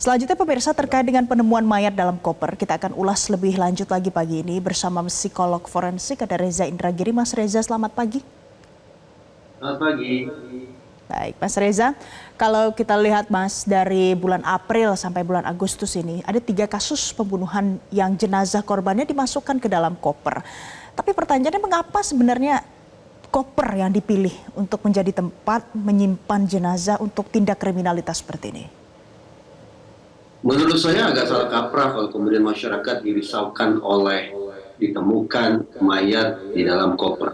Selanjutnya pemirsa terkait dengan penemuan mayat dalam koper, kita akan ulas lebih lanjut lagi pagi ini bersama psikolog forensik ada Reza Indragiri. Mas Reza, selamat pagi. Selamat pagi. Baik, Mas Reza, kalau kita lihat Mas dari bulan April sampai bulan Agustus ini ada 3 kasus pembunuhan yang jenazah korbannya dimasukkan ke dalam koper. Tapi pertanyaannya mengapa sebenarnya koper yang dipilih untuk menjadi tempat menyimpan jenazah untuk tindak kriminalitas seperti ini? Menurut saya agak salah kaprah kalau kemudian masyarakat dirisaukan oleh ditemukan mayat di dalam koper.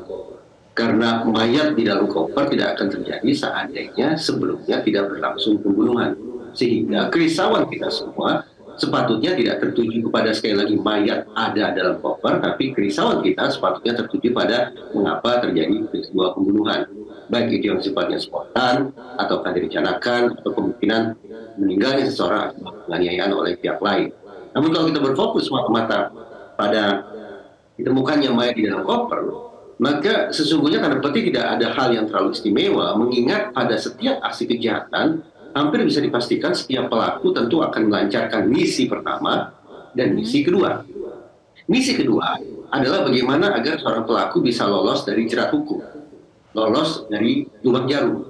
Karena mayat di dalam koper tidak akan terjadi seandainya sebelumnya tidak berlangsung pembunuhan. Sehingga kerisauan kita semua sepatutnya tidak tertuju kepada sekali lagi mayat ada dalam koper, tapi kerisauan kita sepatutnya tertuju pada mengapa terjadi peristiwa pembunuhan. Baik itu yang sifatnya spontan, atau akan direncanakan, atau kemungkinan meninggalnya seseorang akibat penganiayaan oleh pihak lain. Namun kalau kita berfokus semata-mata pada ditemukannya mayat di dalam koper, maka sesungguhnya tanda petik tidak ada hal yang terlalu istimewa, mengingat pada setiap aksi kejahatan hampir bisa dipastikan setiap pelaku tentu akan melancarkan misi pertama dan misi kedua. Misi kedua adalah bagaimana agar seorang pelaku bisa lolos dari jerat hukum, lolos dari lubang jarum.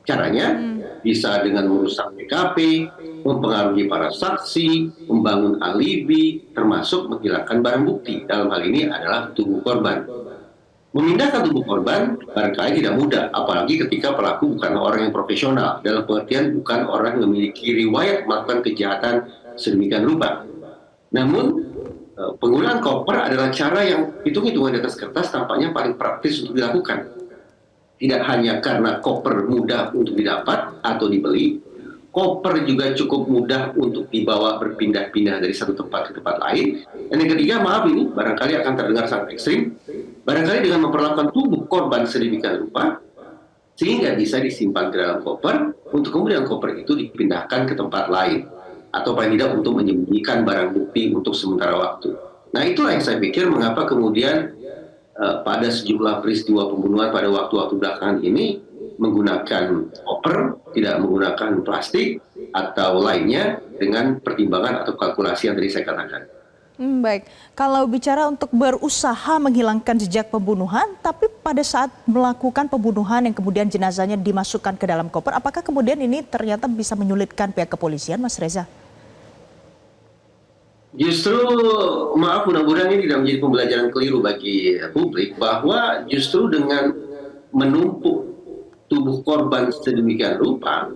Caranya bisa dengan merusak TKP, mempengaruhi para saksi, membangun alibi, termasuk menghilangkan barang bukti. Dalam hal ini adalah tubuh korban. Memindahkan tubuh korban barangkali tidak mudah, apalagi ketika pelaku bukan orang yang profesional, dalam pengertian bukan orang yang memiliki riwayat melakukan kejahatan sedemikian rupa. Namun, penggunaan koper adalah cara yang hitung-hitungan di atas kertas tampaknya paling praktis untuk dilakukan. Tidak hanya karena koper mudah untuk didapat atau dibeli, koper juga cukup mudah untuk dibawa berpindah-pindah dari satu tempat ke tempat lain. Dan yang ketiga, maaf ini barangkali akan terdengar sangat ekstrim, barangkali dengan memperlakukan tubuh korban sedemikian rupa, sehingga bisa disimpan ke dalam koper, untuk kemudian koper itu dipindahkan ke tempat lain. Atau paling tidak untuk menyembunyikan barang bukti untuk sementara waktu. Nah itulah yang saya pikir mengapa kemudian pada sejumlah peristiwa pembunuhan pada waktu-waktu belakangan ini menggunakan koper, tidak menggunakan plastik atau lainnya dengan pertimbangan atau kalkulasi yang tadi saya katakan. Baik, kalau bicara untuk berusaha menghilangkan jejak pembunuhan, tapi pada saat melakukan pembunuhan yang kemudian jenazahnya dimasukkan ke dalam koper, apakah kemudian ini ternyata bisa menyulitkan pihak kepolisian, Mas Reza? Justru, maaf mudah-mudahan ini tidak menjadi pembelajaran keliru bagi publik, bahwa justru dengan menumpuk tubuh korban sedemikian rupa,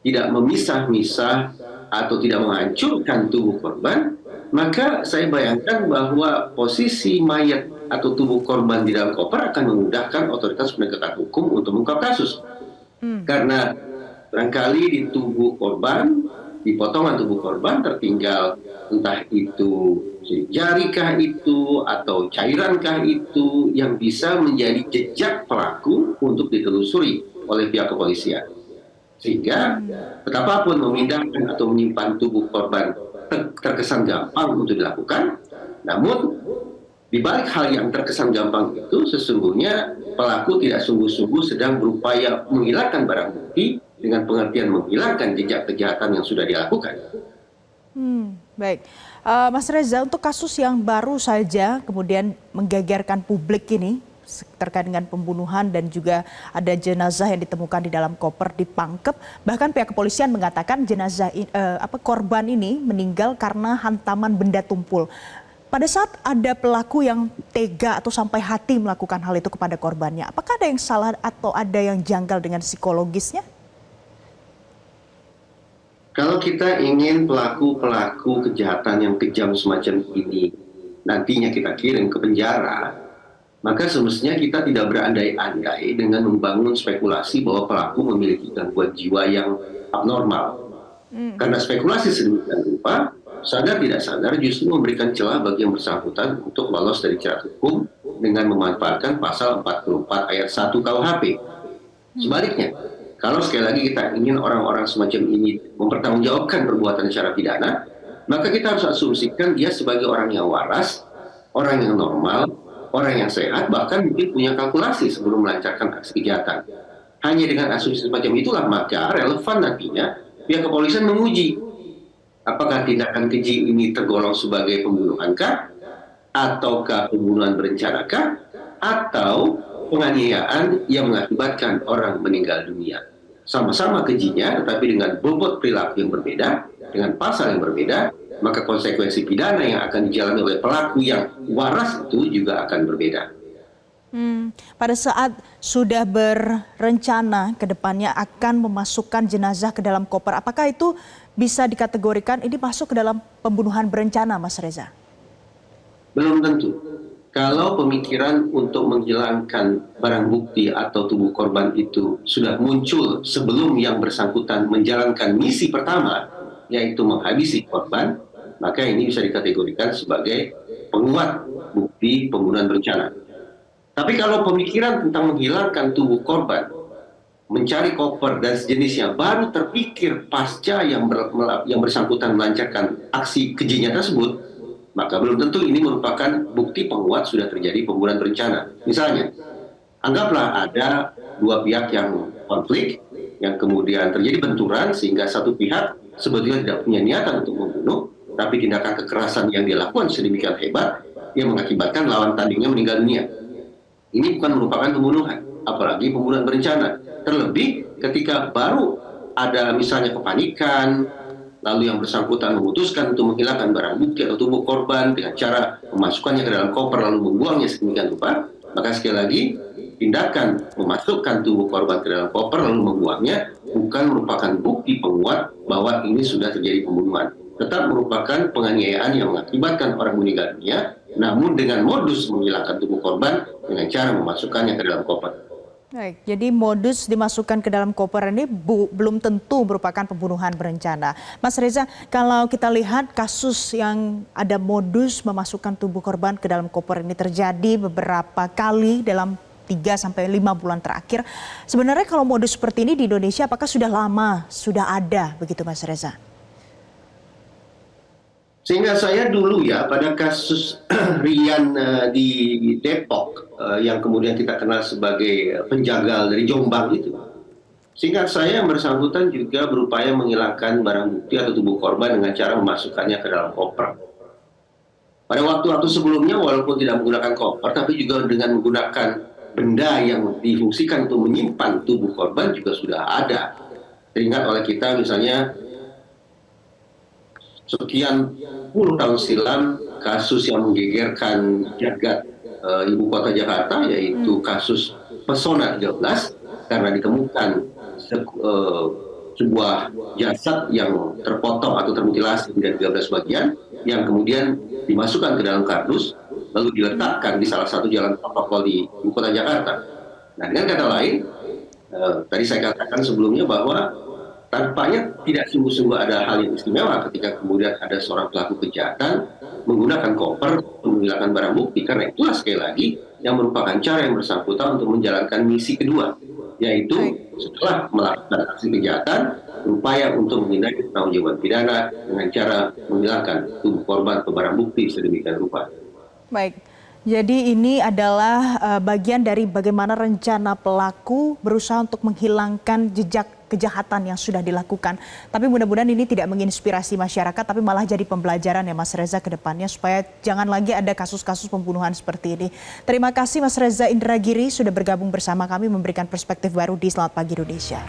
tidak memisah-misah atau tidak menghancurkan tubuh korban, maka saya bayangkan bahwa posisi mayat atau tubuh korban di dalam koper akan memudahkan otoritas penegakan hukum untuk mengungkap kasus. Karena barangkali di tubuh korban, di potongan tubuh korban tertinggal entah itu jarikah itu atau cairankah itu yang bisa menjadi jejak pelaku untuk ditelusuri oleh pihak kepolisian. Sehingga betapapun memindahkan atau menyimpan tubuh korban terkesan gampang untuk dilakukan, namun di balik hal yang terkesan gampang itu sesungguhnya pelaku tidak sungguh-sungguh sedang berupaya menghilangkan barang bukti dengan pengertian menghilangkan jejak kejahatan yang sudah dilakukan. Baik, Mas Reza, untuk kasus yang baru saja kemudian menggegerkan publik ini terkait dengan pembunuhan dan juga ada jenazah yang ditemukan di dalam koper di Pangkep, bahkan pihak kepolisian mengatakan jenazah korban ini meninggal karena hantaman benda tumpul. Pada saat ada pelaku yang tega atau sampai hati melakukan hal itu kepada korbannya, apakah ada yang salah atau ada yang janggal dengan psikologisnya? Kalau kita ingin pelaku-pelaku kejahatan yang kejam semacam ini nantinya kita kirim ke penjara, maka semestinya kita tidak berandai-andai dengan membangun spekulasi bahwa pelaku memiliki gangguan jiwa yang abnormal. Karena spekulasi sedemikian rupa, sadar tidak sadar justru memberikan celah bagi yang bersangkutan untuk lolos dari jerat hukum dengan memanfaatkan pasal 44 ayat 1 KUHP. Sebaliknya, kalau sekali lagi kita ingin orang-orang semacam ini mempertanggungjawabkan perbuatan secara pidana, maka kita harus asumsikan dia sebagai orang yang waras, orang yang normal, orang yang sehat, bahkan mungkin punya kalkulasi sebelum melancarkan aksi kejahatan. Hanya dengan asumsi semacam itulah maka relevan nantinya pihak kepolisian menguji Apakah tindakan keji ini tergolong sebagai pembunuhankah? Ataukah pembunuhan berencanakah? Atau penganiayaan yang mengakibatkan orang meninggal dunia? Sama-sama kejinya, tetapi dengan bobot perilaku yang berbeda, dengan pasal yang berbeda, maka konsekuensi pidana yang akan dijalani oleh pelaku yang waras itu juga akan berbeda. Pada saat sudah berencana ke depannya akan memasukkan jenazah ke dalam koper, apakah itu bisa dikategorikan ini masuk ke dalam pembunuhan berencana, Mas Reza? Belum tentu. Kalau pemikiran untuk menghilangkan barang bukti atau tubuh korban itu sudah muncul sebelum yang bersangkutan menjalankan misi pertama, yaitu menghabisi korban, maka ini bisa dikategorikan sebagai penguat bukti pembunuhan berencana. Tapi kalau pemikiran tentang menghilangkan tubuh korban, mencari koper dan sejenisnya baru terpikir pasca yang bersangkutan melancarkan aksi kejinya tersebut, maka belum tentu ini merupakan bukti penguat sudah terjadi pembunuhan berencana. Misalnya, anggaplah ada dua pihak yang konflik, yang kemudian terjadi benturan sehingga satu pihak sebetulnya tidak punya niatan untuk membunuh, tapi tindakan kekerasan yang dilakukan sedemikian hebat yang mengakibatkan lawan tandingnya meninggal dunia. Ini bukan merupakan pembunuhan, apalagi pembunuhan berencana. Terlebih ketika baru ada misalnya kepanikan, lalu yang bersangkutan memutuskan untuk menghilangkan barang bukti atau tubuh korban dengan cara memasukkannya ke dalam koper lalu membuangnya sedemikian rupa, maka sekali lagi tindakan memasukkan tubuh korban ke dalam koper lalu membuangnya bukan merupakan bukti penguat bahwa ini sudah terjadi pembunuhan. Tetap merupakan penganiayaan yang mengakibatkan orang meninggal dunia, namun dengan modus menghilangkan tubuh korban dengan cara memasukkannya ke dalam koper. Baik, jadi modus dimasukkan ke dalam koper ini belum tentu merupakan pembunuhan berencana. Mas Reza, kalau kita lihat kasus yang ada modus memasukkan tubuh korban ke dalam koper ini terjadi beberapa kali dalam 3-5 bulan terakhir. Sebenarnya kalau modus seperti ini di Indonesia apakah sudah lama, sudah ada begitu Mas Reza? Sehingga saya dulu ya pada kasus Rian di Depok yang kemudian kita kenal sebagai penjagal dari Jombang itu. Sehingga saya yang bersangkutan juga berupaya menghilangkan barang bukti atau tubuh korban dengan cara memasukkannya ke dalam koper. Pada waktu-waktu sebelumnya walaupun tidak menggunakan koper tapi juga dengan menggunakan benda yang difungsikan untuk menyimpan tubuh korban juga sudah ada. Teringat oleh kita misalnya sekian puluh tahun silam kasus yang menggegerkan jagat ibu kota Jakarta, yaitu kasus Pesona 13 karena ditemukan sebuah jasad yang terpotong atau termutilasi menjadi 13 bagian yang kemudian dimasukkan ke dalam kardus lalu diletakkan di salah satu jalan protokol di ibu kota Jakarta. Nah, dengan kata lain, tadi saya katakan sebelumnya bahwa tampaknya tidak sungguh-sungguh ada hal yang istimewa ketika kemudian ada seorang pelaku kejahatan menggunakan koper untuk menghilangkan barang bukti, karena itulah sekali lagi yang merupakan cara yang bersangkutan untuk menjalankan misi kedua, yaitu setelah melakukan aksi kejahatan berupaya untuk menghindari pertanggungjawaban pidana dengan cara menghilangkan tubuh korban atau barang bukti sedemikian rupa. Baik. Jadi ini adalah bagian dari bagaimana rencana pelaku berusaha untuk menghilangkan jejak kejahatan yang sudah dilakukan. Tapi mudah-mudahan ini tidak menginspirasi masyarakat, tapi malah jadi pembelajaran ya Mas Reza ke depannya supaya jangan lagi ada kasus-kasus pembunuhan seperti ini. Terima kasih Mas Reza Indragiri sudah bergabung bersama kami memberikan perspektif baru di Selamat Pagi Indonesia.